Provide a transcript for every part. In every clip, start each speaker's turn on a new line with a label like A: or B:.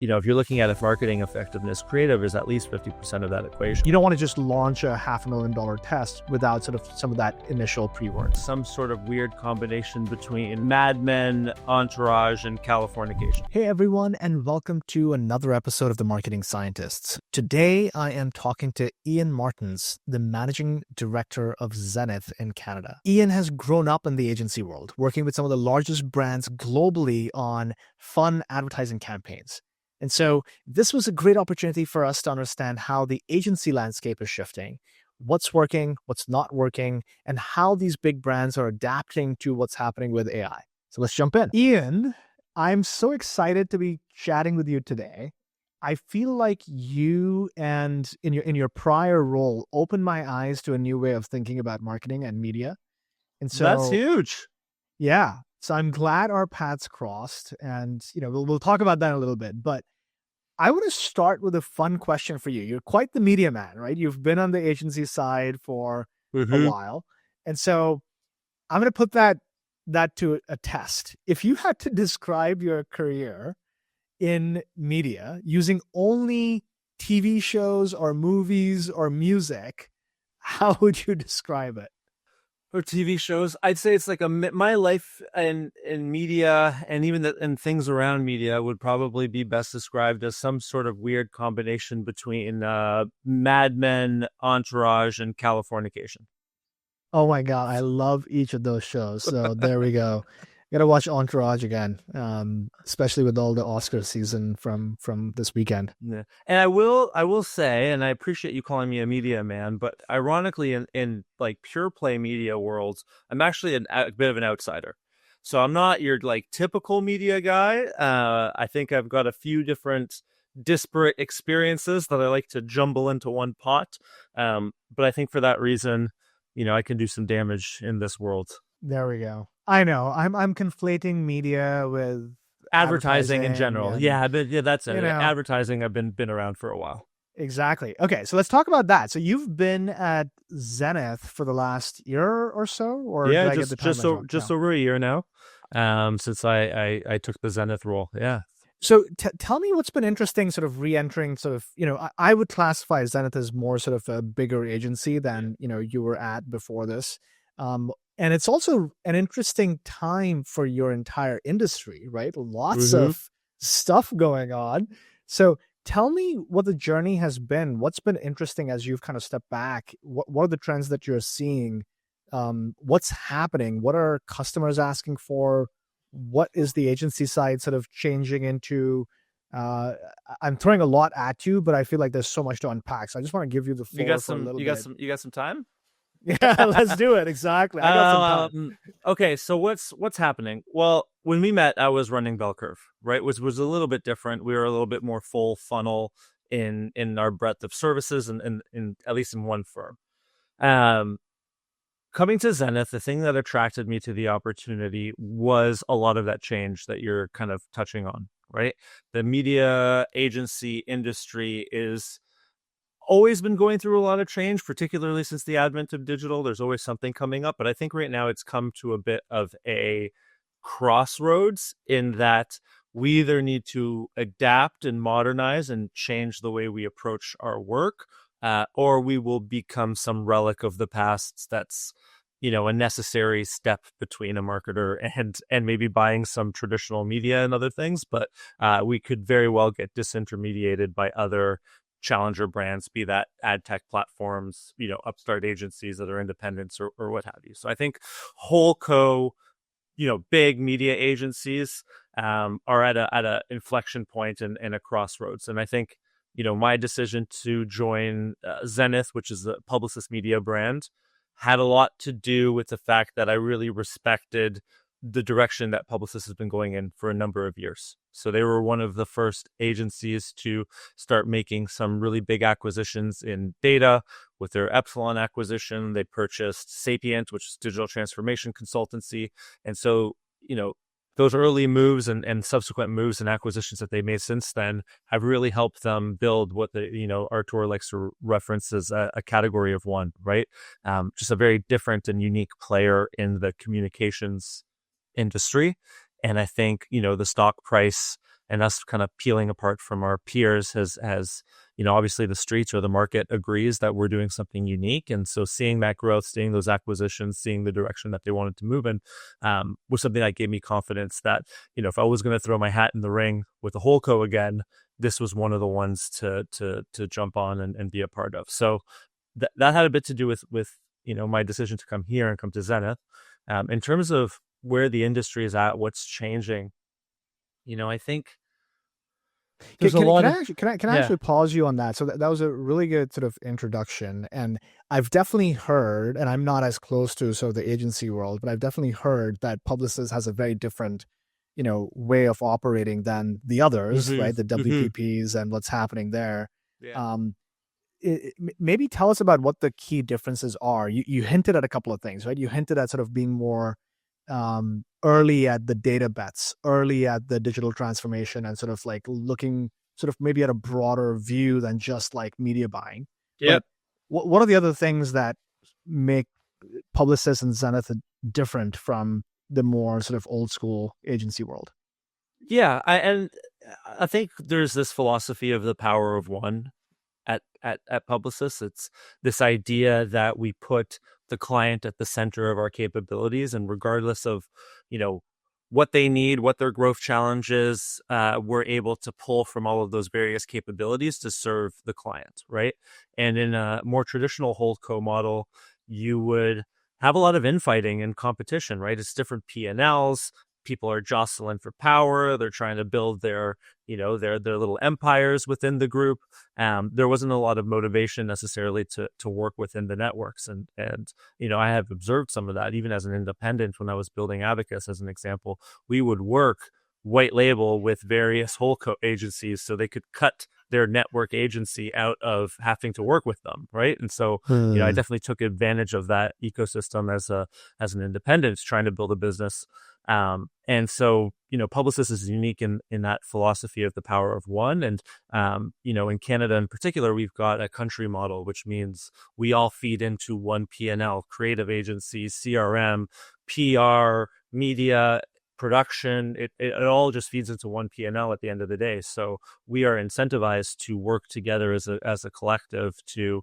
A: if you're looking at if marketing effectiveness, creative is at least 50% of that equation.
B: You don't want to just launch a $500,000 test without sort of some of that initial pre-work.
A: Some sort of weird combination between Mad Men, Entourage, and Californication.
B: Hey everyone, and welcome to another episode of The Marketing Scientists. Today, I am talking to Ian Martens, the Managing Director of Zenith in Canada. Ian has grown up in the agency world, working with some of the largest brands globally on fun advertising campaigns. And so this was a great opportunity for us to understand how the agency landscape is shifting, what's working, what's not working, and how these big brands are adapting to what's happening with AI. So let's jump in. Ian, I'm so excited to be chatting with you today. I feel like you and in your prior role opened my eyes to a new way of thinking about marketing and media. And so
A: that's huge.
B: Yeah. So I'm glad our paths crossed, and we'll talk about that in a little bit. But I want to start with a fun question for you. You're quite the media man, right? You've been on the agency side for a while, and so I'm going to put that to a test. If you had to describe your career in media using only TV shows or movies or music, how would you describe it?
A: Or TV shows, I'd say it's like my life in media and even and things around media would probably be best described as some sort of weird combination between Mad Men, Entourage, and Californication.
B: Oh my God, I love each of those shows. So there we go. Gotta watch Entourage again, especially with all the Oscar season from this weekend.
A: Yeah. And I will say, and I appreciate you calling me a media man, but ironically, in like pure play media worlds, I'm actually a bit of an outsider. So I'm not your like typical media guy. I think I've got a few different disparate experiences that I like to jumble into one pot. But I think for that reason, I can do some damage in this world.
B: There we go. I know. I'm conflating media with
A: advertising in general. But that's it. Advertising, I've been around for a while. Exactly.
B: Okay, so let's talk about that. So you've been at Zenith for the last year or so, or
A: just over a year now, since I took the Zenith role. Yeah.
B: So tell me what's been interesting, sort of re-entering, sort of, I would classify Zenith as more sort of a bigger agency than, you were at before this. And it's also an interesting time for your entire industry, right? Lots of stuff going on. So tell me what the journey has been. What's been interesting as you've kind of stepped back? What are the trends that you're seeing? What's happening? What are customers asking for? What is the agency side sort of changing into? I'm throwing a lot at you, but I feel like there's so much to unpack. So I just want to give you the floor for a little bit.
A: You got some time?
B: Yeah, let's do it. Exactly. I got some time.
A: Okay, so what's happening? Well, when we met, I was running Bell Curve, right? Was a little bit different. We were a little bit more full funnel in our breadth of services and at least in one firm. Coming to Zenith, the thing that attracted me to the opportunity was a lot of that change that you're kind of touching on, right? The media agency industry is always been going through a lot of change, particularly since the advent of digital. There's always something coming up, but I think right now it's come to a bit of a crossroads in that we either need to adapt and modernize and change the way we approach our work, or we will become some relic of the past that's, a necessary step between a marketer and maybe buying some traditional media and other things. But we could very well get disintermediated by other challenger brands, be that ad tech platforms, upstart agencies that are independents or what have you. So I think HoldCo, big media agencies are at a inflection point and a crossroads. And I think, my decision to join Zenith, which is a Publicis media brand, had a lot to do with the fact that I really respected the direction that Publicis has been going in for a number of years. So they were one of the first agencies to start making some really big acquisitions in data with their Epsilon acquisition. They purchased Sapient, which is digital transformation consultancy. And so, those early moves and subsequent moves and acquisitions that they made since then have really helped them build what Artur likes to reference as a category of one, right? Just a very different and unique player in the communications industry. And I think, the stock price and us kind of peeling apart from our peers has obviously the streets or the market agrees that we're doing something unique. And so seeing that growth, seeing those acquisitions, seeing the direction that they wanted to move in, was something that gave me confidence that, if I was going to throw my hat in the ring with the HoldCo again, this was one of the ones to jump on and be a part of. So that had a bit to do with my decision to come here and come to Zenith. In terms of where the industry is at, what's changing, I think there's a lot of
B: Can I actually pause you on that? So that was a really good sort of introduction, and I've definitely heard, and I'm not as close to sort of the agency world, but I've definitely heard that Publicis has a very different, way of operating than the others, right? The WPPs and what's happening there.
A: Yeah.
B: Maybe tell us about what the key differences are. You hinted at a couple of things, right? You hinted at sort of being more early at the data bets, early at the digital transformation, and sort of like looking sort of maybe at a broader view than just like media buying.
A: Yeah.
B: What are the other things that make Publicis and Zenith different from the more sort of old school agency world?
A: Yeah, I think there's this philosophy of the power of one at Publicis. It's this idea that we put the client at the center of our capabilities, and regardless of what they need, what their growth challenge is, we're able to pull from all of those various capabilities to serve the client, right? And in a more traditional HoldCo model, you would have a lot of infighting and competition, right? It's different P&Ls. People are jostling for power. They're trying to build their little empires within the group. There wasn't a lot of motivation necessarily to work within the networks. And I have observed some of that even as an independent when I was building Abacus, as an example. We would work white label with various HoldCo agencies so they could cut their network agency out of having to work with them, right? And so, I definitely took advantage of that ecosystem as an independent trying to build a business. And so, Publicis is unique in that philosophy of the power of one. And, in Canada in particular, we've got a country model, which means we all feed into one P&L, creative agencies, CRM, PR, media, production. It all just feeds into one P&L at the end of the day. So we are incentivized to work together as a collective to,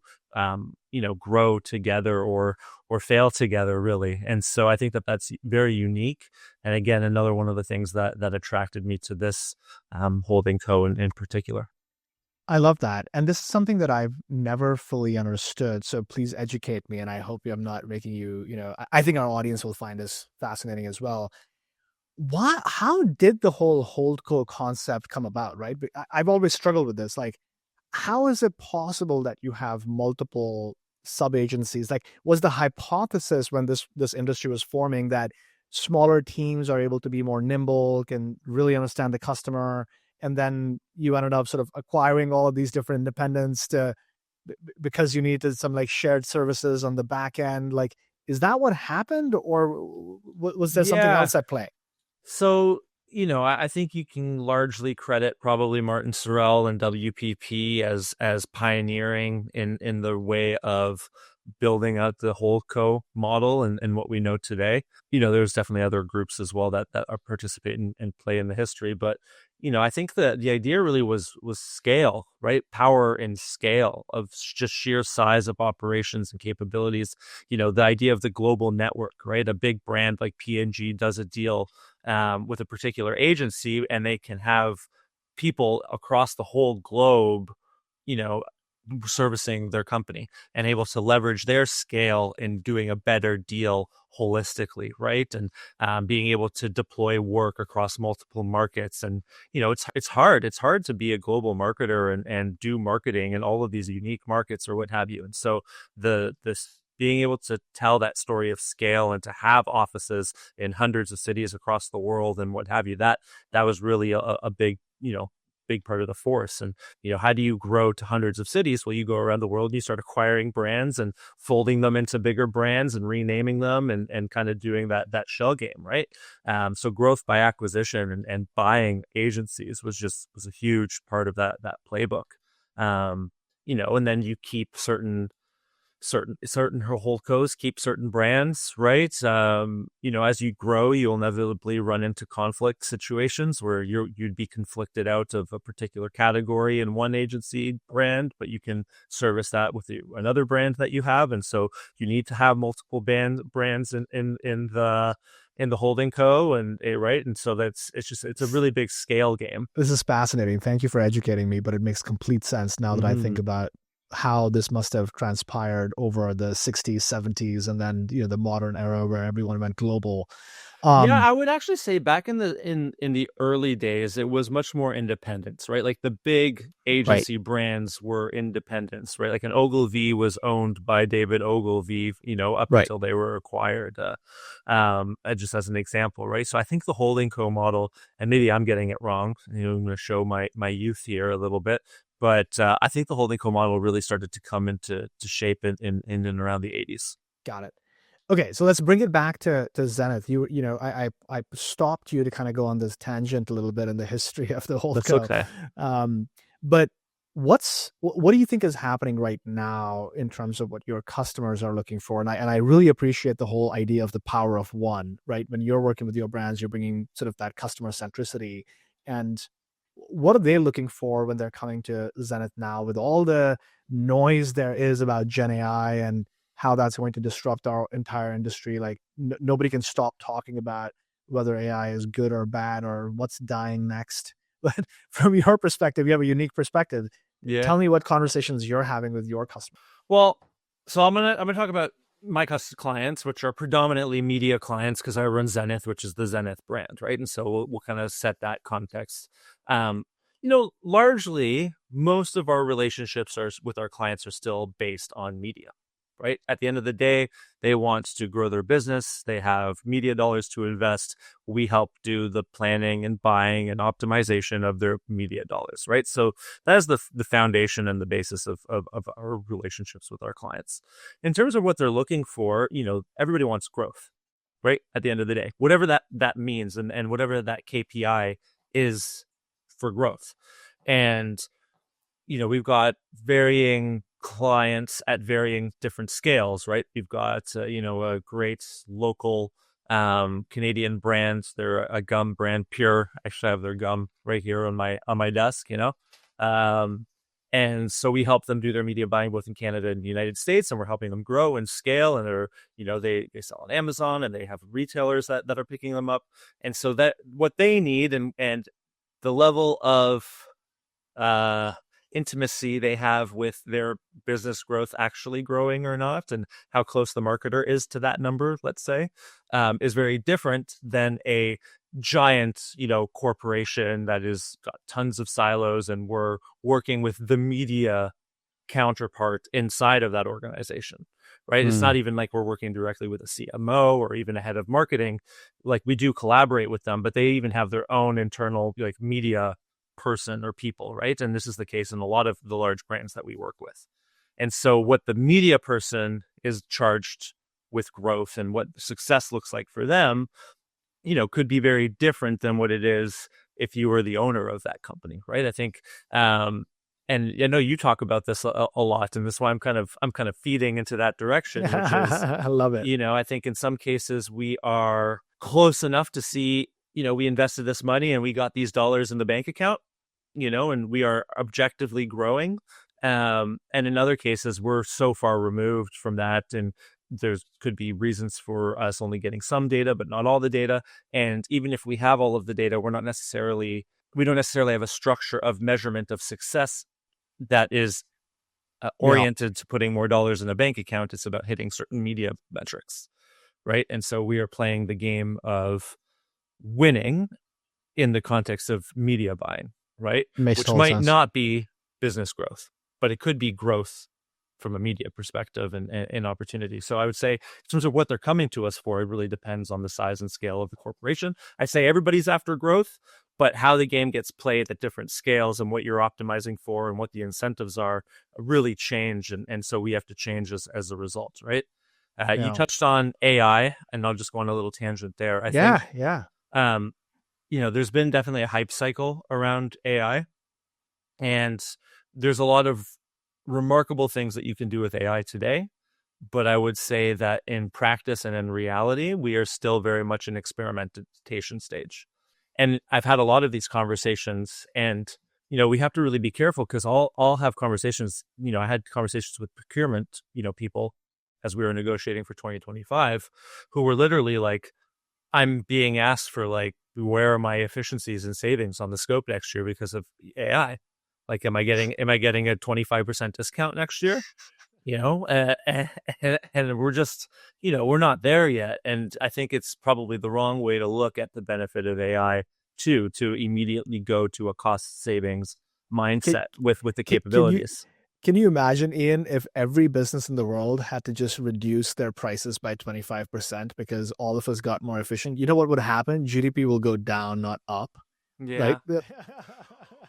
A: grow together or fail together, really. And so I think that that's very unique. And again, another one of the things that attracted me to this holding co in particular.
B: I love that. And this is something that I've never fully understood. So please educate me. And I hope I'm not making you, I think our audience will find this fascinating as well. How did the whole HoldCo concept come about, right? I've always struggled with this. Like, how is it possible that you have multiple sub-agencies? Like, was the hypothesis when this industry was forming that smaller teams are able to be more nimble, can really understand the customer, and then you ended up sort of acquiring all of these different independents because you needed some like shared services on the back end? Like, is that what happened, or was there something else at play?
A: So, I think you can largely credit probably Martin Sorrell and WPP as pioneering in the way of building out the HoldCo model and what we know today. There's definitely other groups as well that are participating and play in the history. But, I think that the idea really was scale, right? Power and scale of just sheer size of operations and capabilities. The idea of the global network, right? A big brand like P&G does a deal with a particular agency, and they can have people across the whole globe, servicing their company and able to leverage their scale in doing a better deal holistically, right? And being able to deploy work across multiple markets. And it's hard to be a global marketer and do marketing in all of these unique markets or what have you. And so this being able to tell that story of scale and to have offices in hundreds of cities across the world and what have you, that was really a big part of the force. And how do you grow to hundreds of cities? Well, you go around the world and you start acquiring brands and folding them into bigger brands and renaming them and kind of doing that shell game, right? So growth by acquisition and buying agencies was a huge part of that playbook. And then you keep certain certain HoldCos keep certain brands, right? As you grow, you'll inevitably run into conflict situations where you'd be conflicted out of a particular category in one agency brand, but you can service that with another brand that you have, and so you need to have multiple brands in the holding co, and right, and so it's a really big scale game.
B: This is fascinating. Thank you for educating me, but it makes complete sense now that I think about how this must have transpired over the 60s, 70s, and then the modern era where everyone went global.
A: I would actually say back in the early days, it was much more independence, right? Like the big agency brands were independents, right? Like an Ogilvy was owned by David Ogilvy, up until they were acquired, just as an example, right? So I think the holding co model, and maybe I'm getting it wrong, I'm going to show my youth here a little bit, but I think the holding co model really started to come into shape in and around the 80s.
B: Got it. Okay, so let's bring it back to Zenith. I stopped you to kind of go on this tangent a little bit in the history of the HoldCo.
A: That's okay.
B: But what do you think is happening right now in terms of what your customers are looking for? And I really appreciate the whole idea of the power of one, right? When you're working with your brands, you're bringing sort of that customer centricity. And what are they looking for when they're coming to Zenith now with all the noise there is about Gen AI and how that's going to disrupt our entire industry? Like nobody can stop talking about whether AI is good or bad or what's dying next. But from your perspective, you have a unique perspective. Yeah. Tell me what conversations you're having with your customers.
A: Well, so I'm gonna talk about my clients, which are predominantly media clients, because I run Zenith, which is the Zenith brand, right? And so we'll kind of set that context. Largely, most of our relationships with our clients are still based on media, right? At the end of the day, they want to grow their business. They have media dollars to invest. We help do the planning and buying and optimization of their media dollars, right? So that is the foundation and the basis of our relationships with our clients. In terms of what they're looking for, everybody wants growth, right? At the end of the day, whatever that means and whatever that KPI is for growth. And, we've got varying clients at varying different scales, right? We've got a great local Canadian brand. They're a gum brand, Pure. Actually, I have their gum right here on my desk. And so we help them do their media buying both in Canada and the United States, and we're helping them grow and scale. And they're they sell on Amazon, and they have retailers that are picking them up. And so that what they need and the level of intimacy they have with their business growth actually growing or not, and how close the marketer is to that number, let's say, is very different than a giant, corporation that is got tons of silos, and we're working with the media counterpart inside of that organization, right? It's not even like we're working directly with a CMO or even a head of marketing. Like, we do collaborate with them, but they even have their own internal media person or people, right? And this is the case in a lot of the large brands that we work with. And so what the media person is charged with growth and what success looks like for them, could be very different than what it is if you were the owner of that company, right? I think, and I know you talk about this a lot, and this is why I'm kind of feeding into that direction, which is,
B: I love it.
A: I think in some cases we are close enough to see, we invested this money and we got these dollars in the bank account, and we are objectively growing. And in other cases, we're so far removed from that, and there could be reasons for us only getting some data, but not all the data. And even if we have all of the data, we don't necessarily have a structure of measurement of success that is oriented to putting more dollars in a bank account. It's about hitting certain media metrics, right? And so we are playing the game of winning in the context of media buying, right? Which might
B: sense.
A: not be business growth, but it could be growth from a media perspective and opportunity. So I would say in terms of what they're coming to us for, it really depends on the size and scale of the corporation. I say everybody's after growth, but how the game gets played at different scales and what you're optimizing for and what the incentives are really change. And so we have to change as a result, right? You touched on AI, and I'll just go on a little tangent there. I think, there's been definitely a hype cycle around AI, and there's a lot of remarkable things that you can do with AI today. But I would say that in practice and in reality, we are still very much in experimentation stage. And I've had a lot of these conversations, and we have to really be careful, because I'll have conversations. I had conversations with procurement, people, as we were negotiating for 2025, who were literally like, I'm being asked for, like, where are my efficiencies and savings on the scope next year because of AI? Like, am I getting a 25% discount next year? And we're just, we're not there yet. And I think it's probably the wrong way to look at the benefit of AI to immediately go to a cost savings
B: Can,
A: mindset with the
B: can you
A: capabilities.
B: can you imagine, Ian, if every business in the world had to just reduce their prices by 25% because all of us got more efficient? You know what would happen? GDP will go down, not up, right?
A: Yeah.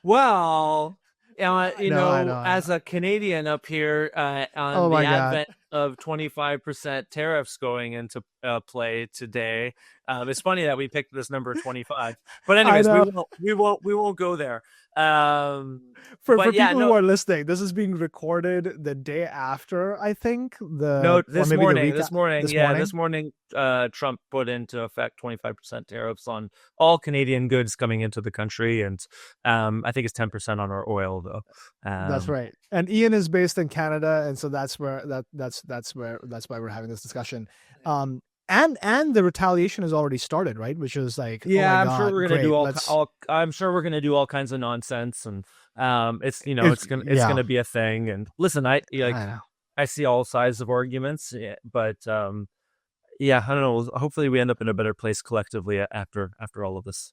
A: Well,
B: I know.
A: as a Canadian up here,
B: Oh
A: on the
B: my God.
A: advent of 25% tariffs going into play today, it's funny that we picked this number 25. But
B: I
A: anyways,
B: know.
A: we won't go there.
B: For
A: But yeah,
B: people who
A: no,
B: are listening, this is being recorded the day after, I think,
A: no,
B: or maybe the week
A: this
B: this
A: yeah, this
B: morning.
A: morning, Trump put into effect 25% tariffs on all Canadian goods coming into the country, and I think it's 10% on our oil, though.
B: That's
A: Um,
B: right. And Ian is based in Canada, and so that's why we're having this discussion. And the retaliation has already started, right? Which is like, oh my
A: Yeah, I'm sure
B: God,
A: we're gonna do
B: great. Let's
A: I'm sure we're gonna do all kinds of nonsense, and it's
B: it's
A: it's
B: yeah.
A: gonna be a thing. And listen,
B: I know.
A: I see all sides of arguments, yeah, but yeah, I don't know. Hopefully, we end up in a better place collectively after all of this.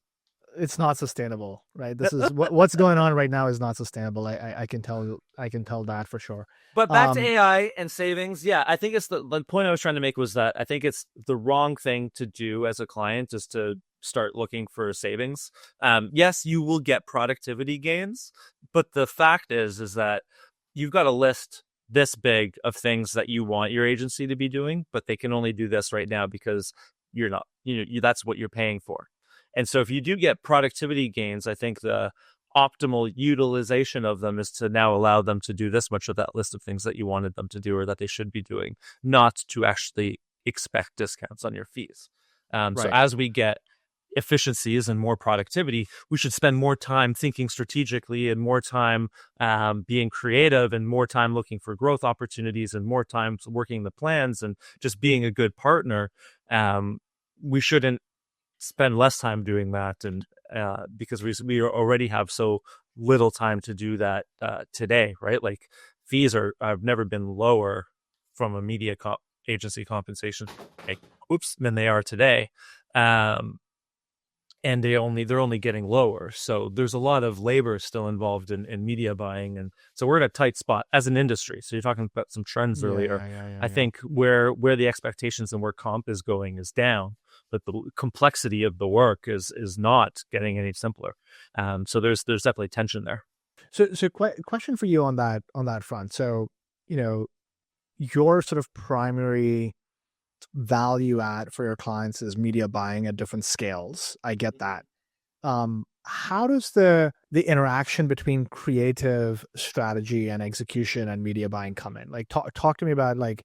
B: It's not sustainable, right? This is what's going on right now is not sustainable. I can tell that for sure.
A: But back to
B: Um,
A: AI and savings, yeah, I think it's the point I was trying to make was that I think it's the wrong thing to do as a client is to start looking for savings. Yes, you will get productivity gains, but the fact is that you've got a list this big of things that you want your agency to be doing, but they can only do this right now because you're not, that's what you're paying for. And so if you do get productivity gains, I think the optimal utilization of them is to now allow them to do this much of that list of things that you wanted them to do or that they should be doing, not to actually expect discounts on your fees. So
B: right.
A: as we get efficiencies and more productivity, we should spend more time thinking strategically and more time being creative and more time looking for growth opportunities and more time working the plans and just being a good partner. We shouldn't spend less time doing that, and because we already have so little time to do that today, right? Like fees have never been lower from a agency compensation, like, than they are today. Um, and they're only getting lower. So there's a lot of labor still involved in media buying, and so we're in a tight spot as an industry. So you're talking about some trends
B: Yeah,
A: earlier.
B: yeah, yeah, yeah,
A: I
B: yeah.
A: think where the expectations and where comp is going is down, but the complexity of the work is not getting any simpler. So there's definitely tension there.
B: So question for you on that front. So, you know, your sort of primary value add for your clients is media buying at different scales. I get that. How does the interaction between creative strategy and execution and media buying come in? Like, talk to me about, like,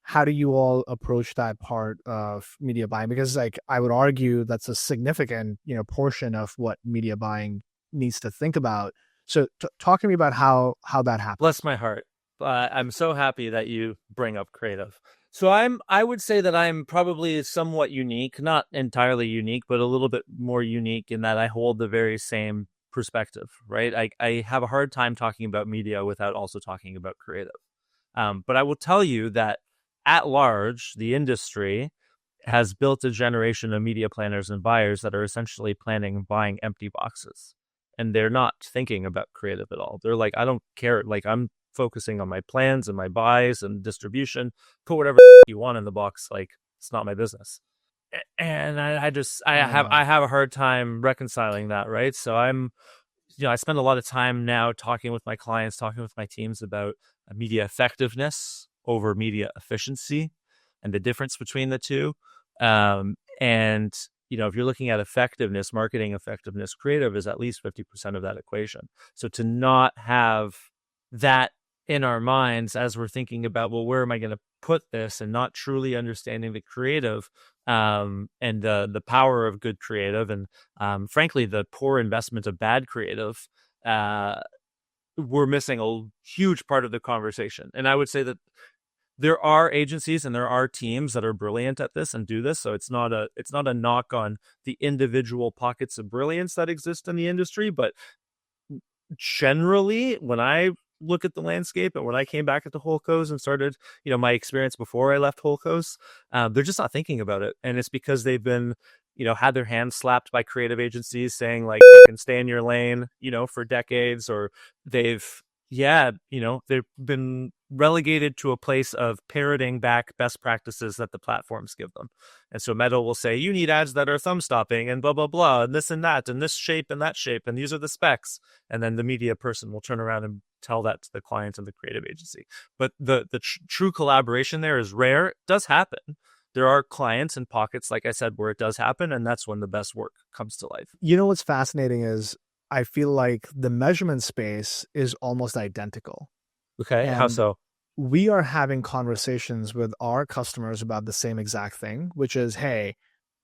B: how do you all approach that part of media buying? Because, like, I would argue that's a significant, portion of what media buying needs to think about. So talk to me about how that
A: Bless
B: happens.
A: my heart. I'm so happy that you bring up creative. So I would say that I'm probably somewhat unique, not entirely unique, but a little bit more unique in that I hold the very same perspective, right? I have a hard time talking about media without also talking about creative. But I will tell you that at large, the industry has built a generation of media planners and buyers that are essentially planning and buying empty boxes. And they're not thinking about creative at all. They're like, I don't care. Like, I'm focusing on my plans and my buys and distribution. Put whatever you want in the box. Like, it's not my business. And I just
B: I know.
A: I have a hard time reconciling that, right? So I spend a lot of time now talking with my clients, talking with my teams about media effectiveness over media efficiency and the difference between the two. And if you're looking at effectiveness, marketing effectiveness, creative is at least 50% of that equation. So to not have that in our minds as we're thinking about, well, where am I going to put this, and not truly understanding the creative and the power of good creative, and frankly, the poor investment of bad creative, we're missing a huge part of the conversation. And I would say that there are agencies and there are teams that are brilliant at this and do this. So it's not a knock on the individual pockets of brilliance that exist in the industry, but generally, when I look at the landscape and when I came back at the HoldCos and started, my experience before I left HoldCos, they're just not thinking about it. And it's because they've been, had their hands slapped by creative agencies saying like, fucking stay in your lane, for decades, or they've, they've been relegated to a place of parroting back best practices that the platforms give them. And so Meta will say, you need ads that are thumb stopping and blah, blah, blah, and this and that, and this shape and that shape, and these are the specs. And then the media person will turn around and tell that to the client and the creative agency. But the true collaboration there is rare. It does happen. There are clients and pockets, like I said, where it does happen, and that's when the best work comes to life.
B: What's fascinating is I feel like the measurement space is almost identical.
A: Okay,
B: and
A: how so?
B: We are having conversations with our customers about the same exact thing, which is, hey,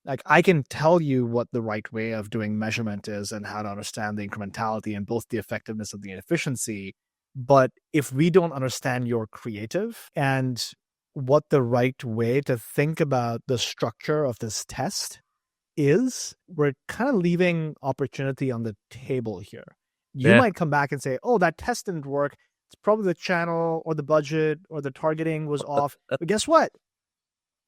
B: like I can tell you what the right way of doing measurement is and how to understand the incrementality and both the effectiveness of the efficiency. But if we don't understand your creative and what the right way to think about the structure of this test is, we're kind of leaving opportunity on the table here. You might come back and say, oh, that test didn't work. It's probably the channel or the budget or the targeting was off. But guess what?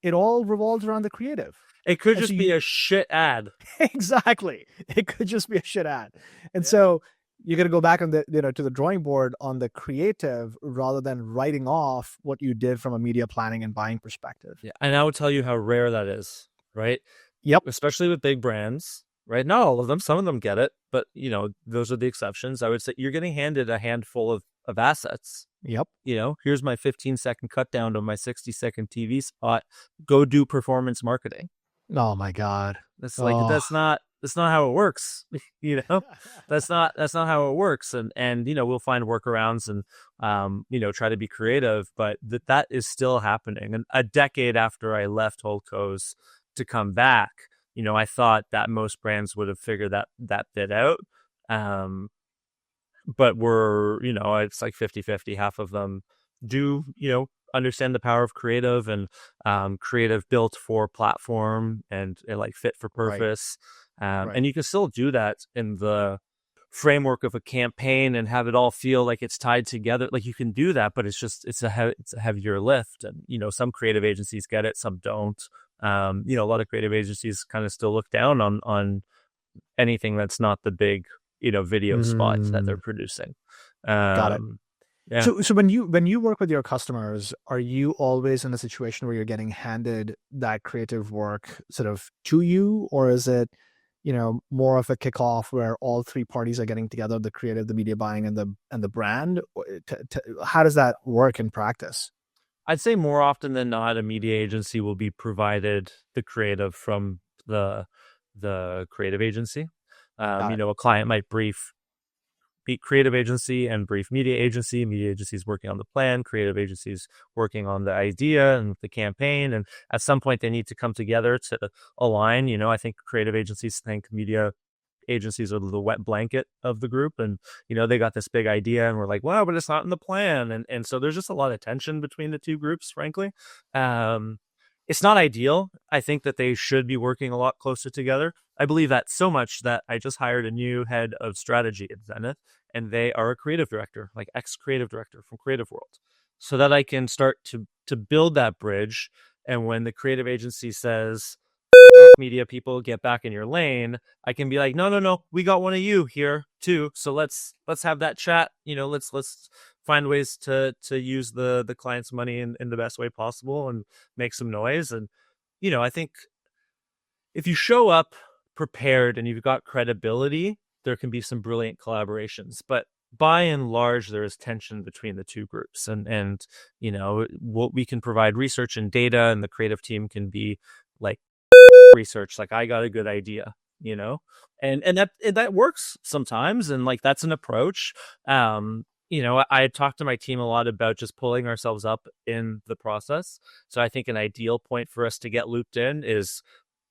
B: It all revolves around the creative.
A: It could just be a shit ad.
B: Exactly. It could just be a shit ad. And so you're going to go back on the, to the drawing board on the creative rather than writing off what you did from a media planning and buying perspective.
A: Yeah. And I would tell you how rare that is, right?
B: Yep.
A: Especially with big brands, right? Not all of them. Some of them get it, but those are the exceptions. I would say you're getting handed a handful of assets.
B: Yep.
A: Here's my 15-second cut down to my 60-second TV spot. Go do performance marketing.
B: Oh my God.
A: That's like, that's not how it works. That's not how it works. And we'll find workarounds and, try to be creative, but that is still happening. And a decade after I left HoldCos to come back, I thought that most brands would have figured that bit out. But we're, it's like 50-50. Half of them do, understand the power of creative and creative built for platform and like fit for purpose. Right. And you can still do that in the framework of a campaign and have it all feel like it's tied together. Like you can do that, but it's a heavier lift. And, some creative agencies get it, some don't. A lot of creative agencies kind of still look down on anything that's not the big, video spots that they're producing.
B: Got it.
A: Yeah.
B: So when you work with your customers, are you always in a situation where you're getting handed that creative work sort of to you, or is it, more of a kickoff where all three parties are getting together, the creative, the media buying, and the brand? How does that work in practice?
A: I'd say more often than not, a media agency will be provided the creative from the creative agency. A client might brief creative agency and brief media agency. Media agency is working on the plan, creative agencies working on the idea and the campaign. And at some point they need to come together to align. I think creative agencies think media agencies are the wet blanket of the group. And, they got this big idea and we're like, wow, but it's not in the plan. And so there's just a lot of tension between the two groups, frankly. It's not ideal. I think that they should be working a lot closer together. I believe that so much that I just hired a new head of strategy at Zenith, and they are a creative director, like ex-creative director from Creative World, so that I can start to build that bridge. And when the creative agency says, media people, get back in your lane, I can be like, no, we got one of you here too. So let's have that chat. Let's find ways to use the client's money in the best way possible and make some noise. And, I think if you show up prepared and you've got credibility, there can be some brilliant collaborations. But by and large, there is tension between the two groups. And what we can provide research and data, and the creative team can be like research, like I got a good idea, and that works sometimes. And like, that's an approach. I talked to my team a lot about just pulling ourselves up in the process. So I think an ideal point for us to get looped in is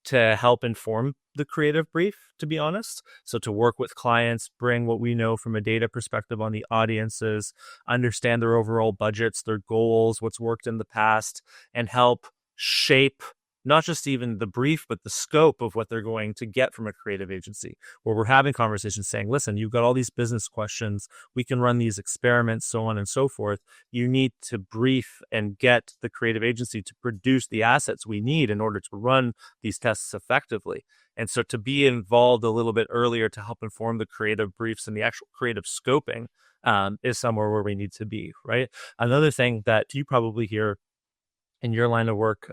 A: to help inform the creative brief, to be honest. So to work with clients, bring what we know from a data perspective on the audiences, understand their overall budgets, their goals, what's worked in the past, and help shape not just even the brief, but the scope of what they're going to get from a creative agency, where we're having conversations saying, listen, you've got all these business questions. We can run these experiments, so on and so forth. You need to brief and get the creative agency to produce the assets we need in order to run these tests effectively. And so to be involved a little bit earlier to help inform the creative briefs and the actual creative scoping is somewhere where we need to be, right? Another thing that you probably hear in your line of work,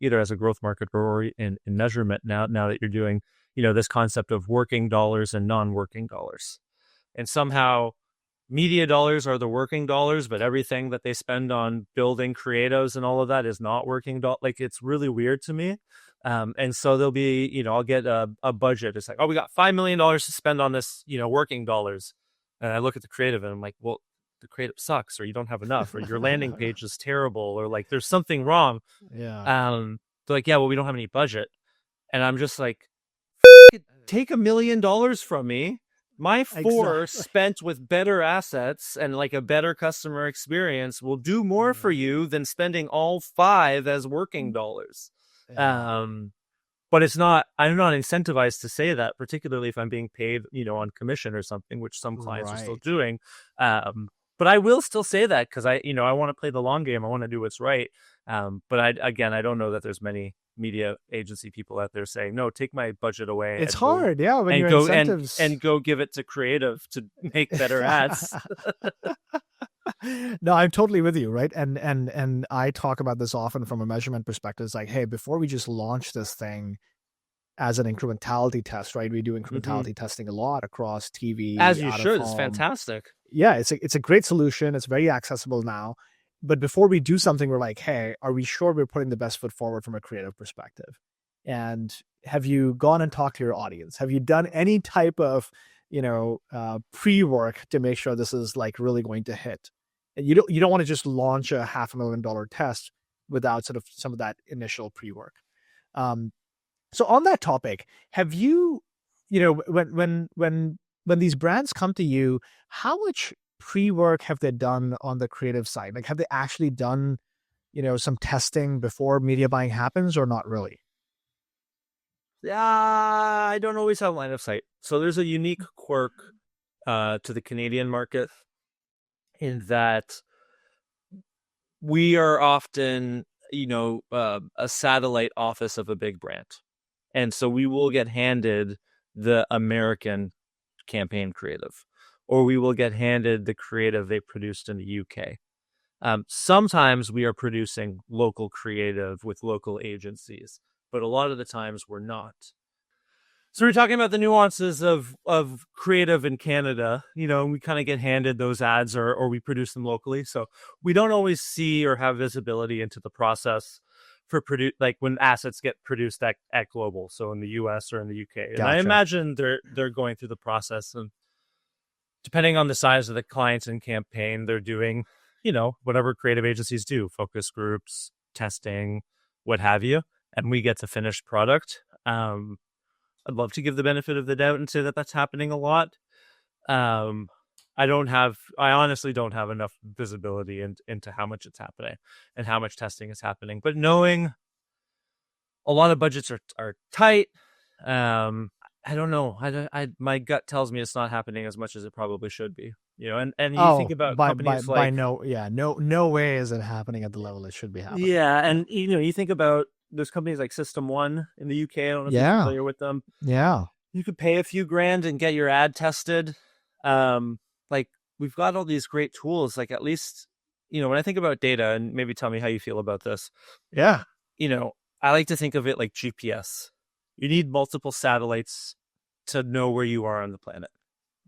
A: either as a growth marketer or in measurement now that you're doing, this concept of working dollars and non-working dollars. And somehow media dollars are the working dollars, but everything that they spend on building creatives and all of that is not working. Like, it's really weird to me. And so there'll be, I'll get a budget. It's like, oh, we got $5 million to spend on this, working dollars. And I look at the creative and I'm like, well, the creative sucks, or you don't have enough, or your landing page is terrible, or like there's something wrong.
B: Yeah.
A: They're like, yeah, well, we don't have any budget. And I'm just like, take $1 million from me. My four spent with better assets and like a better customer experience will do more for you than spending all 5 as working dollars. Yeah. But I'm not incentivized to say that, particularly if I'm being paid, on commission or something, which some clients are still doing. But I will still say that because I want to play the long game. I want to do what's right. But I don't know that there's many media agency people out there saying, no, take my budget away.
B: It's hard. When
A: and
B: your
A: go
B: incentives...
A: and go give it to creative to make better ads.
B: No, I'm totally with you, right? And I talk about this often from a measurement perspective. It's like, hey, before we just launch this thing as an incrementality test, right? We do incrementality testing a lot across TV.
A: As you should. It's fantastic.
B: Yeah, it's a great solution. It's very accessible now. But before we do something, we're like, hey, are we sure we're putting the best foot forward from a creative perspective? And have you gone and talked to your audience? Have you done any type of, pre-work to make sure this is like really going to hit? And you don't want to just launch a $500,000 test without sort of some of that initial pre-work. So on that topic, have you, when these brands come to you, how much pre-work have they done on the creative side? Like, have they actually done, some testing before media buying happens, or not really?
A: I don't always have line of sight. So there's a unique quirk to the Canadian market in that we are often, a satellite office of a big brand. And so we will get handed the American campaign creative, or we will get handed the creative they produced in the UK. Sometimes we are producing local creative with local agencies, but a lot of the times we're not. So we're talking about the nuances of creative in Canada. We kind of get handed those ads or we produce them locally. So we don't always see or have visibility into the process for like when assets get produced at global. So in the US or in the UK. And I imagine they're going through the process, and depending on the size of the clients and campaign, they're doing, whatever creative agencies do, focus groups, testing, what have you. And we get the finished product. I'd love to give the benefit of the doubt and say that that's happening a lot. I honestly don't have enough visibility into how much it's happening and how much testing is happening. But knowing a lot of budgets are tight, I don't know. My gut tells me it's not happening as much as it probably should be. And you think about companies like
B: no way is it happening at the level it should be happening.
A: Yeah, and you think about those companies like System 1 in the UK. I don't know if you're familiar with them.
B: Yeah.
A: You could pay a few grand and get your ad tested. Like, we've got all these great tools. Like, at least, when I think about data, and maybe tell me how you feel about this.
B: Yeah.
A: I like to think of it like GPS. You need multiple satellites to know where you are on the planet,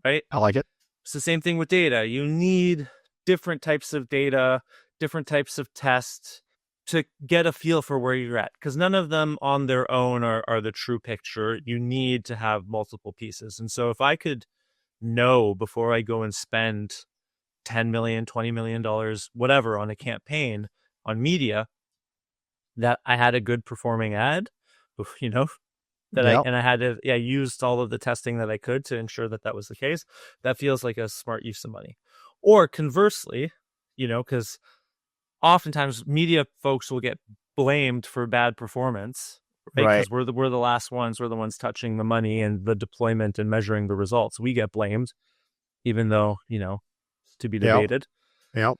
A: right?
B: I like it.
A: It's the same thing with data. You need different types of data, different types of tests to get a feel for where you're at, because none of them on their own are the true picture. You need to have multiple pieces. And so if I could know before I go and spend $10 million, $20 million, whatever on a campaign on media, that I had a good performing ad, you know,
B: Yep.
A: I had to, yeah, used all of the testing that I could to ensure that that was the case. That feels like a smart use of money. Or conversely, because oftentimes media folks will get blamed for bad performance, right?
B: Right.
A: Because we're the last ones, we're the ones touching the money and the deployment and measuring the results. We get blamed, even though, to be
B: Yep.
A: debated.
B: Yep.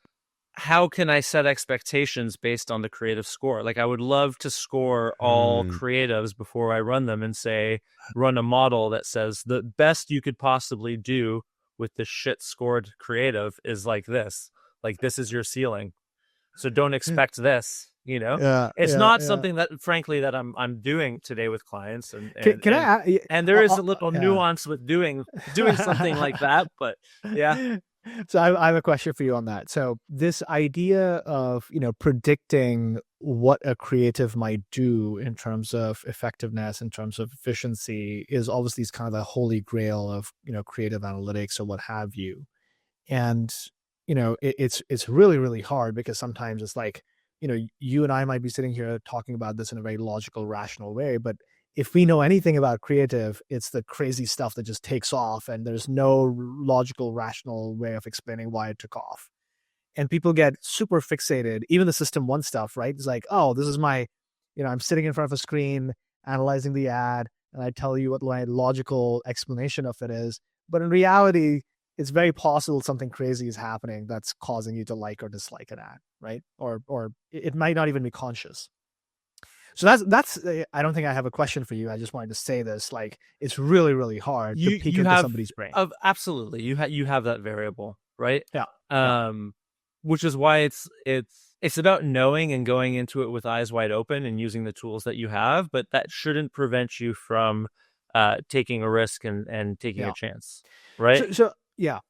A: How can I set expectations based on the creative score? Like, I would love to score all
B: Mm.
A: creatives before I run them and say, run a model that says the best you could possibly do with the shit scored creative is like this. Like, this is your ceiling. So don't expect this,
B: Yeah.
A: It's
B: Yeah.
A: not
B: Yeah.
A: something that, frankly, that I'm doing today with clients, and
B: Can I?
A: and there is a little
B: Yeah.
A: nuance with doing something like that, but yeah.
B: So I have a question for you on that. So this idea of, predicting what a creative might do in terms of effectiveness, in terms of efficiency, is obviously kind of the holy grail of, creative analytics or what have you. And, it's really, really hard because sometimes it's like, you and I might be sitting here talking about this in a very logical, rational way, but if we know anything about creative, it's the crazy stuff that just takes off and there's no logical, rational way of explaining why it took off. And people get super fixated, even the system one stuff, right? It's like, oh, this is my, I'm sitting in front of a screen, analyzing the ad, and I tell you what my logical explanation of it is. But in reality, it's very possible something crazy is happening that's causing you to like or dislike an ad, right? Or it might not even be conscious. So that's I don't think I have a question for you. I just wanted to say this, like, it's really, really hard to peek
A: You
B: into
A: have
B: somebody's brain.
A: absolutely, you have that variable, right?
B: Yeah. Yeah.
A: um which is why it's about knowing and going into it with eyes wide open and using the tools that you have, but that shouldn't prevent you from taking a risk and taking a
B: Yeah.
A: chance, right?
B: So yeah.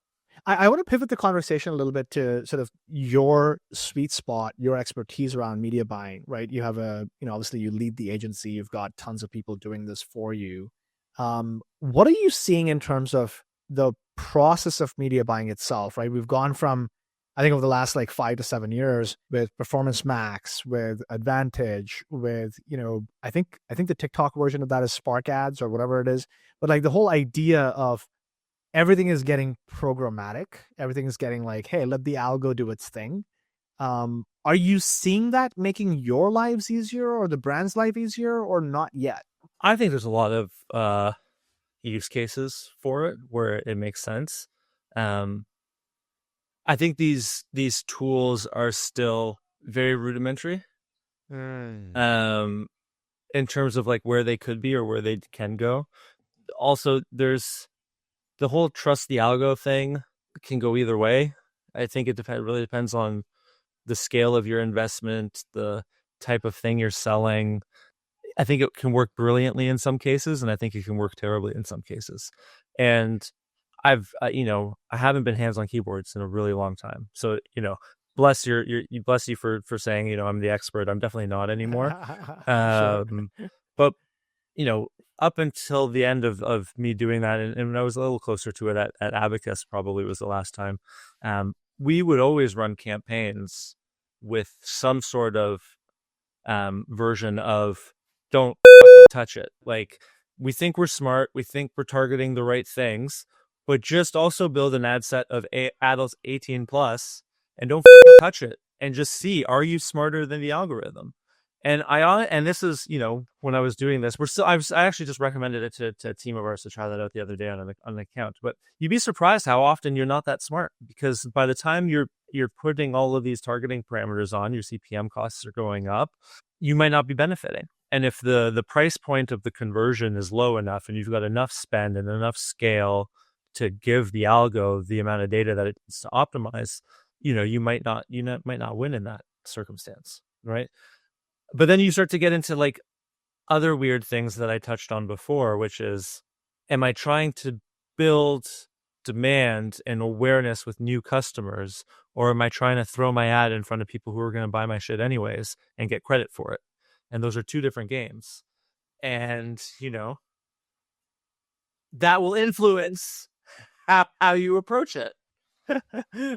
B: I want to pivot the conversation a little bit to sort of your sweet spot, your expertise around media buying, right? You have obviously you lead the agency, you've got tons of people doing this for you. What are you seeing in terms of the process of media buying itself, right? We've gone from, I think, over the last like 5 to 7 years with Performance Max, with Advantage, with, I think the TikTok version of that is Spark Ads or whatever it is. But like the whole idea of everything is getting programmatic. Everything is getting like, hey, let the algo do its thing. Are you seeing that making your lives easier or the brand's life easier, or not yet?
A: I think there's a lot of use cases for it where it makes sense. I think these tools are still very rudimentary,
B: Mm.
A: um, in terms of like where they could be or where they can go. Also, there's the whole trust the algo thing can go either way. I think it really depends on the scale of your investment, the type of thing you're selling. I think it can work brilliantly in some cases, and I think it can work terribly in some cases. And I haven't been hands on keyboards in a really long time. So, bless bless you for saying, I'm the expert. I'm definitely not anymore.
B: Sure.
A: But, you know, up until the end of me doing that, and when I was a little closer to it at Abacus, probably was the last time, we would always run campaigns with some sort of version of don't touch it. Like, we think we're smart, we think we're targeting the right things, but just also build an ad set of adults 18 plus and don't touch it, and just see, are you smarter than the algorithm? And this is, when I was doing this, I actually just recommended it to a team of ours to try that out the other day on an account. But you'd be surprised how often you're not that smart, because by the time you're putting all of these targeting parameters on, your CPM costs are going up, you might not be benefiting. And if the price point of the conversion is low enough and you've got enough spend and enough scale to give the algo the amount of data that it needs to optimize, you might not win in that circumstance, right? But then you start to get into like other weird things that I touched on before, which is, am I trying to build demand and awareness with new customers, or am I trying to throw my ad in front of people who are going to buy my shit anyways and get credit for it? And those are two different games. And, that will influence how you approach it.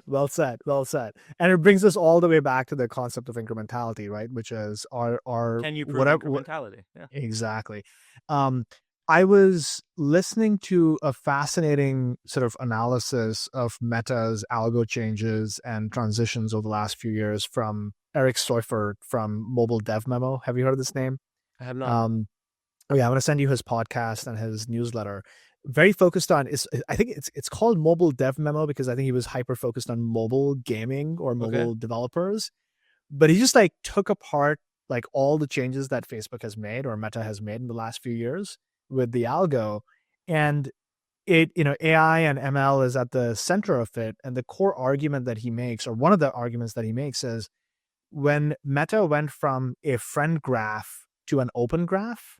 B: Well said. Well said. And it brings us all the way back to the concept of incrementality, right? Which is our
A: Can you prove
B: whatever.
A: incrementality? Yeah.
B: Exactly. Um, I was listening to a fascinating sort of analysis of Meta's algo changes and transitions over the last few years from Eric Seufert from Mobile Dev Memo. Have you heard of this name?
A: I have not.
B: Um, oh yeah, I'm going to send you his podcast and his newsletter. Very focused on is I think it's called Mobile Dev Memo because I think he was hyper focused on mobile gaming or
A: Okay.
B: mobile developers, but he just like took apart like all the changes that Facebook has made or Meta has made in the last few years with the algo, and it AI and ML is at the center of it. And the core argument that he makes, or one of the arguments that he makes, is when Meta went from a friend graph to an open graph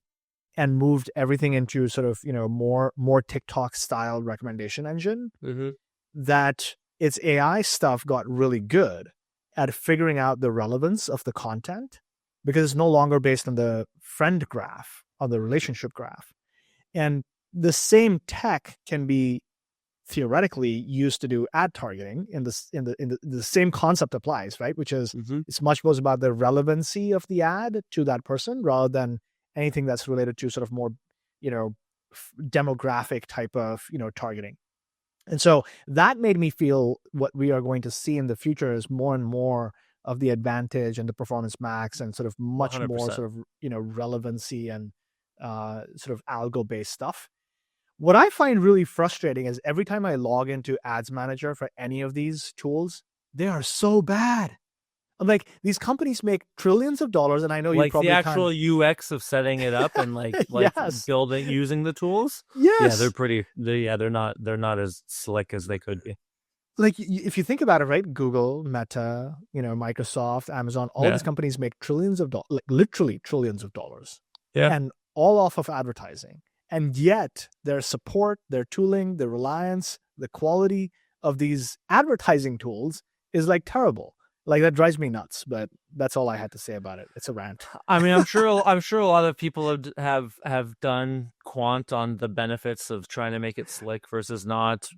B: and moved everything into sort of more TikTok style recommendation engine,
A: Mm-hmm.
B: that its AI stuff got really good at figuring out the relevance of the content because it's no longer based on the friend graph or the relationship graph. And the same tech can be theoretically used to do ad targeting the same concept applies, right? Which is
A: Mm-hmm.
B: it's much more about the relevancy of the ad to that person rather than anything that's related to sort of more, demographic type of, targeting. And so that made me feel what we are going to see in the future is more and more of the advantage and the performance max and sort of much more
A: 100%.
B: sort of, relevancy and sort of algo based stuff. What I find really frustrating is every time I log into Ads Manager for any of these tools, they are so bad. I'm like, these companies make trillions of dollars, and I know you
A: Like the
B: probably
A: actual
B: can't.
A: UX of setting it up and like
B: Yes.
A: building using the tools. Yeah,
B: Yes.
A: they're not as slick as they could be.
B: Like if you think about it, right? Google, Meta, Microsoft, Amazon, all
A: Yeah.
B: these companies make trillions of dollars, like literally trillions of dollars,
A: Yeah.
B: and all off of advertising. And yet their support, their tooling, the reliance, the quality of these advertising tools is like terrible. Like that drives me nuts, but that's all I had to say about it. It's a rant.
A: I mean, I'm sure a lot of people have done quant on the benefits of trying to make it slick versus not.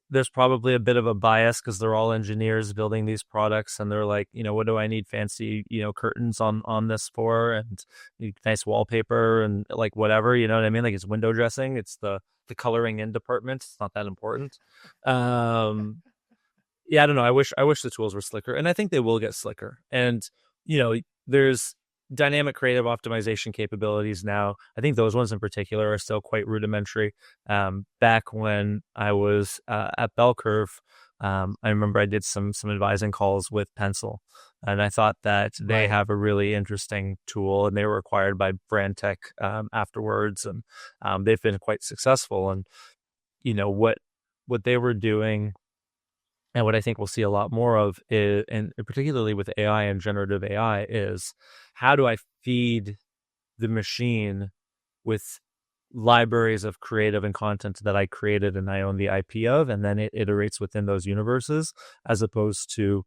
A: There's probably a bit of a bias because they're all engineers building these products, and they're like, what do I need fancy, curtains on this for, and nice wallpaper and like whatever, you know what I mean? Like it's window dressing, it's the coloring in department. It's not that important. Yeah, I don't know. I wish the tools were slicker, and I think they will get slicker. And there's dynamic creative optimization capabilities now. I think those ones in particular are still quite rudimentary. Back when I was at Bell Curve, I remember I did some advising calls with Pencil, and I thought that they
B: Right.
A: have a really interesting tool, and they were acquired by Brand Tech afterwards, and they've been quite successful. And what they were doing, and what I think we'll see a lot more of is, and particularly with AI and generative AI, is how do I feed the machine with libraries of creative and content that I created and I own the IP of, and then it iterates within those universes, as opposed to,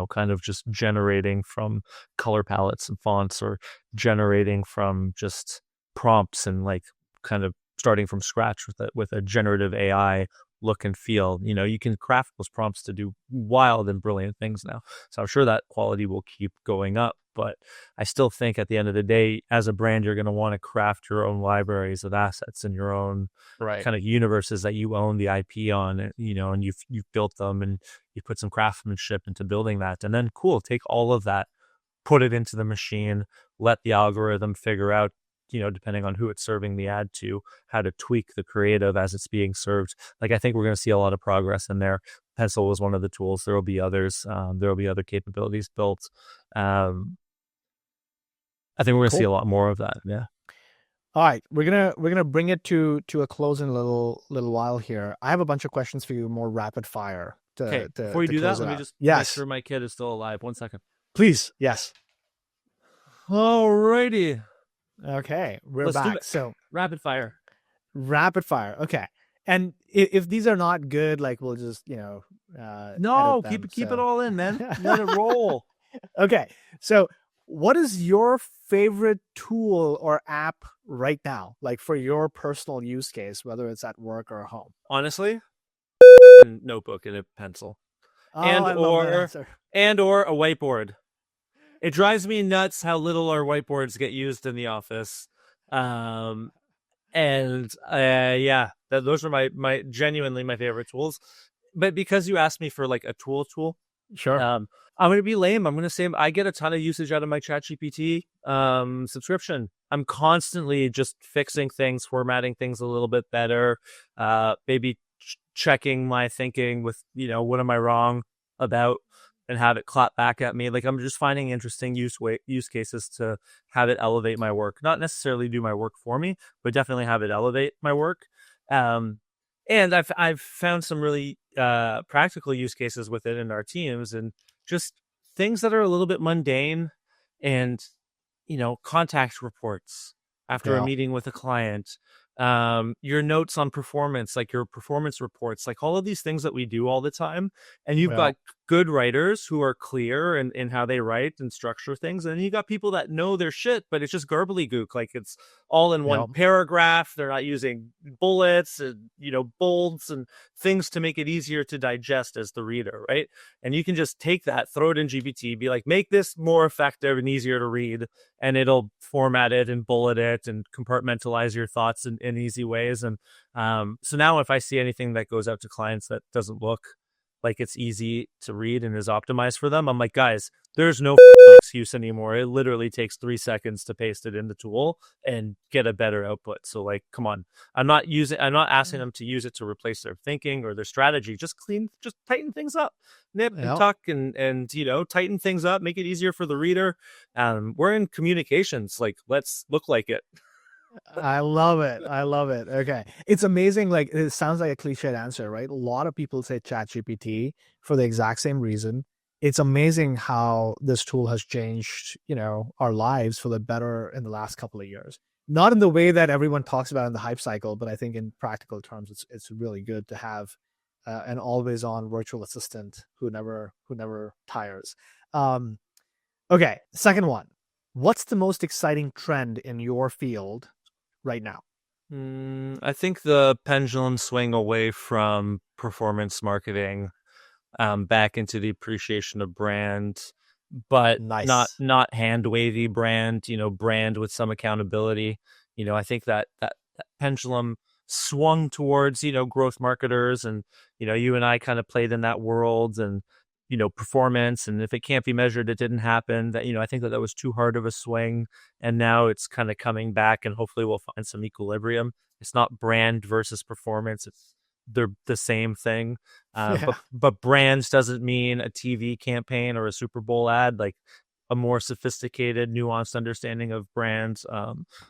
A: kind of just generating from color palettes and fonts, or generating from just prompts and like kind of starting from scratch with a generative AI look and feel. You can craft those prompts to do wild and brilliant things now. So I'm sure that quality will keep going up. But I still think at the end of the day, as a brand, you're going to want to craft your own libraries of assets and your own
B: Right.
A: kind of universes that you own the IP on, and you've built them, and you put some craftsmanship into building that. And then cool, take all of that, put it into the machine, let the algorithm figure out, depending on who it's serving the ad to, how to tweak the creative as it's being served. Like, I think we're going to see a lot of progress in there. Pencil was one of the tools. There will be others. There will be other capabilities built. I think we're going to see a lot more of that. Yeah.
B: All right, we're gonna bring it to a close in a little while here. I have a bunch of questions for you, more rapid fire.
A: Okay. Before you do that, let me just make sure my kid is still alive. 1 second.
B: Please. Yes.
A: Alrighty.
B: Okay, we're
A: Let's do
B: back.
A: it.
B: So
A: Rapid fire.
B: Okay. And if these are not good, like we'll just
A: No,
B: edit them,
A: keep
B: so.
A: it all in, man. Let it roll.
B: Okay. So what is your favorite tool or app right now, like for your personal use case, whether it's at work or home?
A: Honestly, notebook and a pencil,
B: Oh,
A: and
B: I love that
A: or
B: answer.
A: a whiteboard. It drives me nuts how little our whiteboards get used in the office. Um, and yeah, those are my genuinely my favorite tools. But because you asked me for like a tool,
B: Sure.
A: I'm gonna be lame. I'm gonna say I get a ton of usage out of my ChatGPT subscription. I'm constantly just fixing things, formatting things a little bit better, maybe checking my thinking with, what am I wrong about, and have it clap back at me. Like, I'm just finding interesting use cases to have it elevate my work. Not necessarily do my work for me, but definitely have it elevate my work. Um, and I've found some really practical use cases with it in our teams, and just things that are a little bit mundane, and contact reports after a
B: Yeah.
A: meeting with a client, your notes on performance, like your performance reports, like all of these things that we do all the time. And you've
B: Yeah.
A: got good writers who are clear in how they write and structure things, and then you got people that know their shit, but it's just gook, like it's all in
B: Yeah.
A: one paragraph. They're not using bullets and bolds and things to make it easier to digest as the reader, right? And you can just take that, throw it in GPT, be like, make this more effective and easier to read, and it'll format it and bullet it and compartmentalize your thoughts in easy ways. And so now if I see anything that goes out to clients that doesn't look like it's easy to read and is optimized for them, I'm like, guys, there's no excuse anymore. It literally takes 3 seconds to paste it in the tool and get a better output. So like, come on. I'm not asking them to use it to replace their thinking or their strategy. Just tighten things up, nip and
B: Yeah.
A: tuck, and tighten things up, make it easier for the reader. We're in communications. Like, let's look like it.
B: I love it. I love it. Okay. It's amazing. Like, it sounds like a cliched answer, right? A lot of people say ChatGPT for the exact same reason. It's amazing how this tool has changed, our lives for the better in the last couple of years. Not in the way that everyone talks about in the hype cycle, but I think in practical terms, it's really good to have an always on virtual assistant who never tires. Um, okay. Second one. What's the most exciting trend in your field right now?
A: I think the pendulum swing away from performance marketing, back into the appreciation of brand, but not
B: Nice.
A: not hand wavy brand. Brand with some accountability. I think that pendulum swung towards growth marketers, and you and I kind of played in that world, and performance, and if it can't be measured, it didn't happen. That I think that was too hard of a swing, and now it's kind of coming back, and hopefully we'll find some equilibrium. It's not brand versus performance; they're the same thing.
B: Yeah.
A: But brands doesn't mean a TV campaign or a Super Bowl ad. Like, a more sophisticated, nuanced understanding of brands,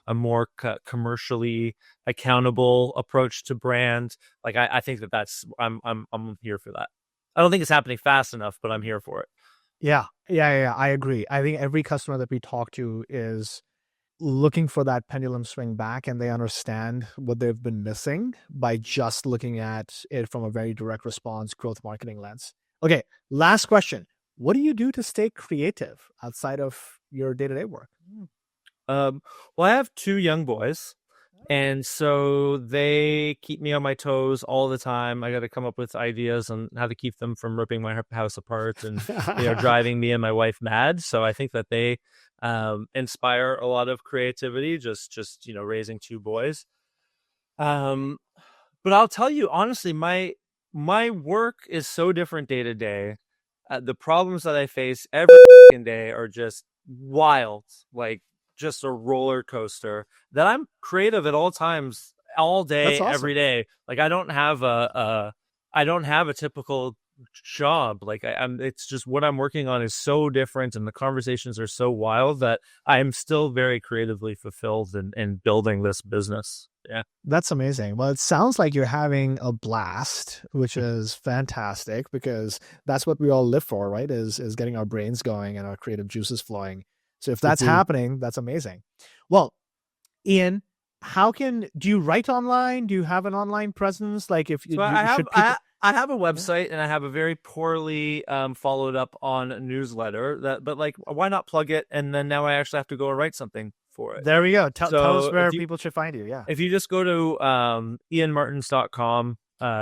A: a more commercially accountable approach to brand. Like, I think that's I'm here for that. I don't think it's happening fast enough, but I'm here for it.
B: Yeah. Yeah. I agree. I think every customer that we talk to is looking for that pendulum swing back, and they understand what they've been missing by just looking at it from a very direct response growth marketing lens. Okay. Last question. What do you do to stay creative outside of your day-to-day work?
A: Well, I have 2 young boys, and so they keep me on my toes all the time. I got to come up with ideas on how to keep them from ripping my house apart and driving me and my wife mad. So I think that they inspire a lot of creativity. Just raising 2 boys. But I'll tell you honestly, my work is so different day to day. The problems that I face every day are just wild, like just a roller coaster, that I'm creative at all times, all
B: That's
A: day, every
B: awesome.
A: day. Like, I don't have a typical job. Like, I'm it's just what I'm working on is so different, and the conversations are so wild that I'm still very creatively fulfilled in building this business. Yeah.
B: That's amazing. Well, it sounds like you're having a blast, which is fantastic because that's what we all live for, right? Is getting our brains going and our creative juices flowing. So if that's
A: Agreed.
B: happening, that's amazing. Well, Ian, do you write online? Do you have an online presence? Like, if
A: So
B: you should people?
A: I have a
B: Yeah.
A: website, and I have a very poorly followed up on a newsletter, but like, why not plug it, and then now I actually have to go and write something for it.
B: There we go. Tell us
A: So
B: where people should find you. Yeah.
A: if you just go to ianmartens.com,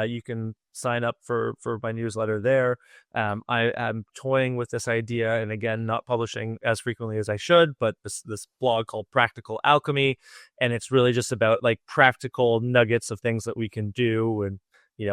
A: you can sign up for my newsletter there. I am toying with this idea, and again, not publishing as frequently as I should, but this blog called Practical Alchemy, and it's really just about like practical nuggets of things that we can do, and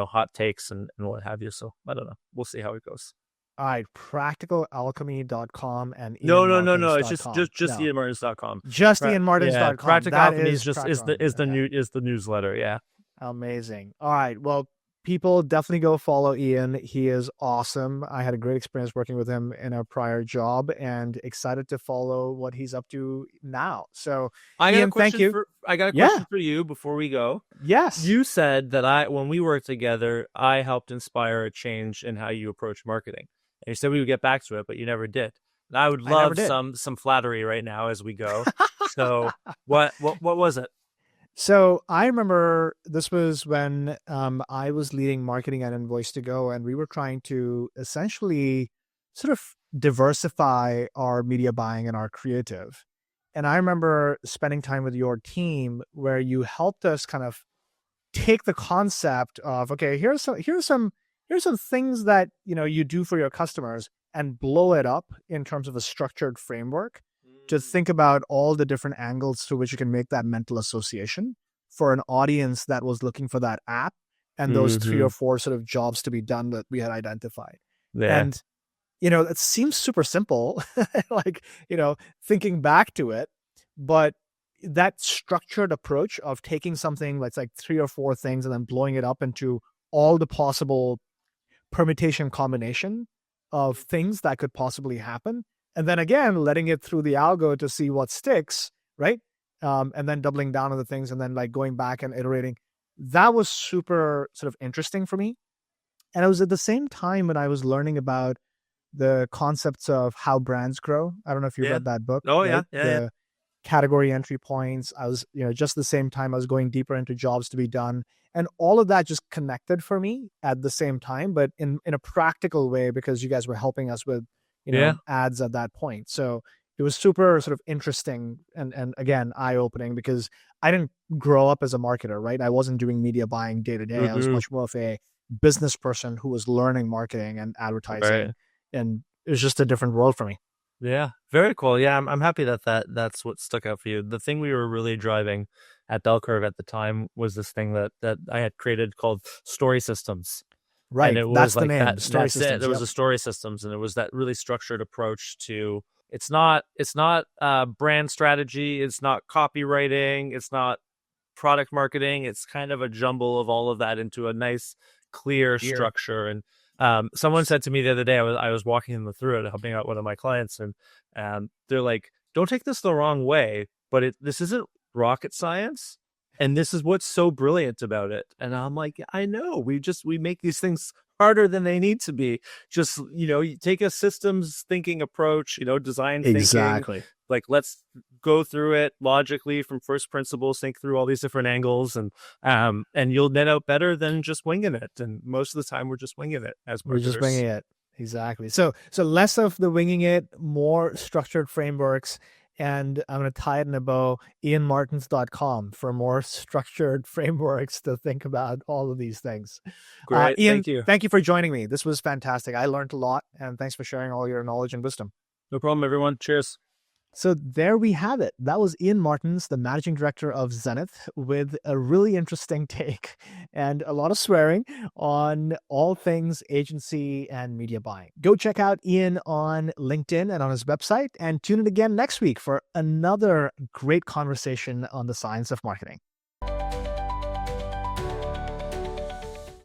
A: hot takes and what have you. So I don't know. We'll see how it goes.
B: All right, practicalalchemy.com and
A: No.
B: ianmartins.com.
A: It's just ianmartins.com.
B: Just ianmartins.com.
A: Practical
B: That
A: Alchemy is the newsletter. Yeah.
B: Amazing. All right. Well, people definitely go follow Ian. He is awesome. I had a great experience working with him in a prior job and excited to follow what he's up to now. So Ian, thank you.
A: I got a question for you before we go.
B: Yes.
A: You said that when we worked together, I helped inspire a change in how you approach marketing. And you said we would get back to it, but you never did. And I would love some flattery right now as we go. So what was it?
B: So I remember this was when I was leading marketing at Invoice2Go, and we were trying to essentially sort of diversify our media buying and our creative. And I remember spending time with your team where you helped us kind of take the concept of, okay, here's some things that you do for your customers, and blow it up in terms of a structured framework to think about all the different angles through which you can make that mental association for an audience that was looking for that app and those 3 or 4 sort of jobs to be done that we had identified.
A: Yeah.
B: And, it seems super simple, like, thinking back to it, but that structured approach of taking something that's like 3 or 4 things and then blowing it up into all the possible permutation combination of things that could possibly happen. And then again, letting it through the algo to see what sticks, right? And then doubling down on the things and then like going back and iterating. That was super sort of interesting for me. And it was at the same time when I was learning about the concepts of how brands grow. I don't know if you read that book.
A: Oh,
B: right?
A: yeah.
B: The category entry points. I was, just the same time I was going deeper into jobs to be done. And all of that just connected for me at the same time, but in a practical way, because you guys were helping us with ads at that point. So it was super sort of interesting and again, eye-opening, because I didn't grow up as a marketer, right? I wasn't doing media buying day to day. I was much more of a business person who was learning marketing and advertising. Right. And it was just a different world for me.
A: Yeah, very cool. Yeah, I'm happy that's what stuck out for you. The thing we were really driving at Bell Curve at the time was this thing that I had created called story systems.
B: Right,
A: and it was
B: that's
A: like
B: the name.
A: That,
B: story
A: that's
B: systems.
A: it. There was a story systems, and it was that really structured approach to. It's not brand strategy. It's not copywriting. It's not product marketing. It's kind of a jumble of all of that into a nice, clear structure. And someone said to me the other day, I was walking them through it, helping out one of my clients, and they're like, "Don't take this the wrong way, but this isn't rocket science, and this is what's so brilliant about it." And I'm like, I know, we make these things harder than they need to be. Just, you take a systems thinking approach, design thinking.
B: Exactly.
A: Like, let's go through it logically from first principles, think through all these different angles, and you'll net out better than just winging it. And most of the time we're just winging it as marketers.
B: We're just winging it. Exactly. So less of the winging it, more structured frameworks. And I'm going to tie it in a bow, ianmartins.com for more structured frameworks to think about all of these things.
A: Great.
B: Ian,
A: Thank you.
B: Thank you for joining me. This was fantastic. I learned a lot, and thanks for sharing all your knowledge and wisdom.
A: No problem, everyone. Cheers.
B: So there we have it. That was Ian Martens, the Managing Director of Zenith, with a really interesting take and a lot of swearing on all things agency and media buying. Go check out Ian on LinkedIn and on his website, and tune in again next week for another great conversation on the science of marketing.